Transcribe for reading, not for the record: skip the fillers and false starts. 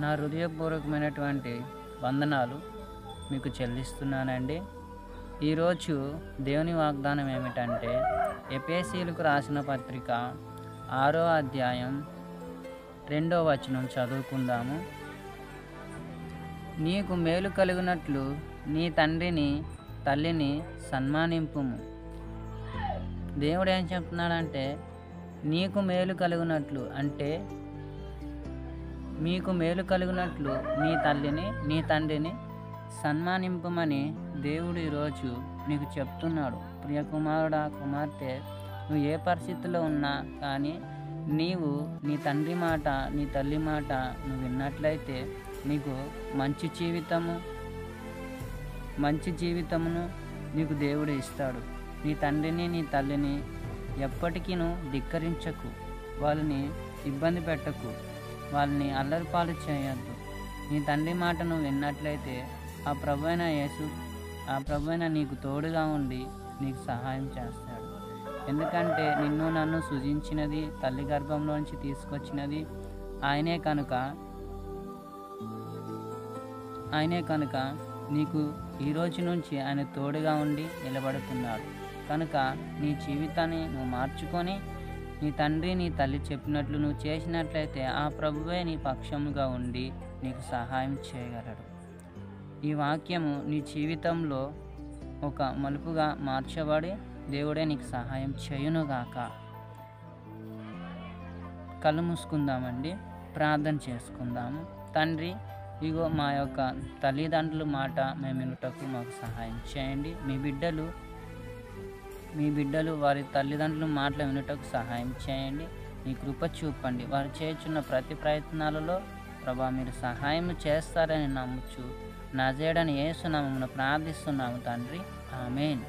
నా హృదయపూర్వకమైనటువంటి వందనాలు మీకు చెల్లిస్తున్నానండి. ఈరోజు దేవుని వాగ్దానం ఏమిటంటే, ఎఫెసీయులకు రాసిన పత్రిక 6వ అధ్యాయం 2వ వచనం చదువుకుందాము. నీకు మేలు కలుగునట్లు నీ తండ్రిని తల్లిని సన్మానింపుము. దేవుడు ఏం చెప్తున్నాడంటే, నీకు మేలు కలుగునట్లు అంటే మీకు మేలు కలుగునట్లు నీ తల్లిని నీ తండ్రిని సన్మానింపమని దేవుడు ఈరోజు నీకు చెప్తున్నాడు. ప్రియ కుమారుడా, కుమార్తె, నువ్వు ఏ పరిస్థితిలో ఉన్నా కానీ నీవు నీ తండ్రి మాట నీ తల్లి మాట నువ్వు విన్నట్లయితే నీకు మంచి జీవితమును నీకు దేవుడు ఇస్తాడు. నీ తండ్రిని నీ తల్లిని ఎప్పటికీ ధిక్కరించకు, వాళ్ళని ఇబ్బంది పెట్టకు, వాళ్ళని అల్లరిపాలు చేయొద్దు. నీ తండ్రి మాట నువ్వు విన్నట్లయితే ఆ ప్రభువైన నీకు తోడుగా ఉండి నీకు సహాయం చేస్తాడు. ఎందుకంటే నిన్ను నన్ను సృజించినది, తల్లి గర్భంలోంచి తీసుకొచ్చినది ఆయనే కనుక నీకు ఈ రోజు నుంచి ఆయన తోడుగా ఉండి నిలబడుతున్నాడు. కనుక నీ జీవితాన్ని నువ్వు మార్చుకొని నీ తండ్రి నీ తల్లి చెప్పినట్లు నువ్వు చేసినట్లయితే ఆ ప్రభువే నీ పక్షముగా ఉండి నీకు సహాయం చేయగలడు. ఈ వాక్యము నీ జీవితంలో ఒక మలుపుగా మార్చబడి దేవుడే నీకు సహాయం చేయునుగాక. కళ్ళు మూసుకుందామండి, ప్రార్థన చేసుకుందాము. తండ్రి, ఇగో మా యొక్క తల్లిదండ్రుల మాట మేము వినుటకు మాకు సహాయం చేయండి. మీ బిడ్డలు వారి తల్లిదండ్రుల మాటలు వినుటకు సహాయం చేయండి. మీ కృప చూపండి. వారు చేస్తున్న ప్రతి ప్రయత్నాలలో ప్రభా మీరు సహాయం చేస్తారని నమ్ముచు నజరేయుడైన యేసు నామమున ప్రార్థిస్తున్నాము తండ్రి. ఆమేన్.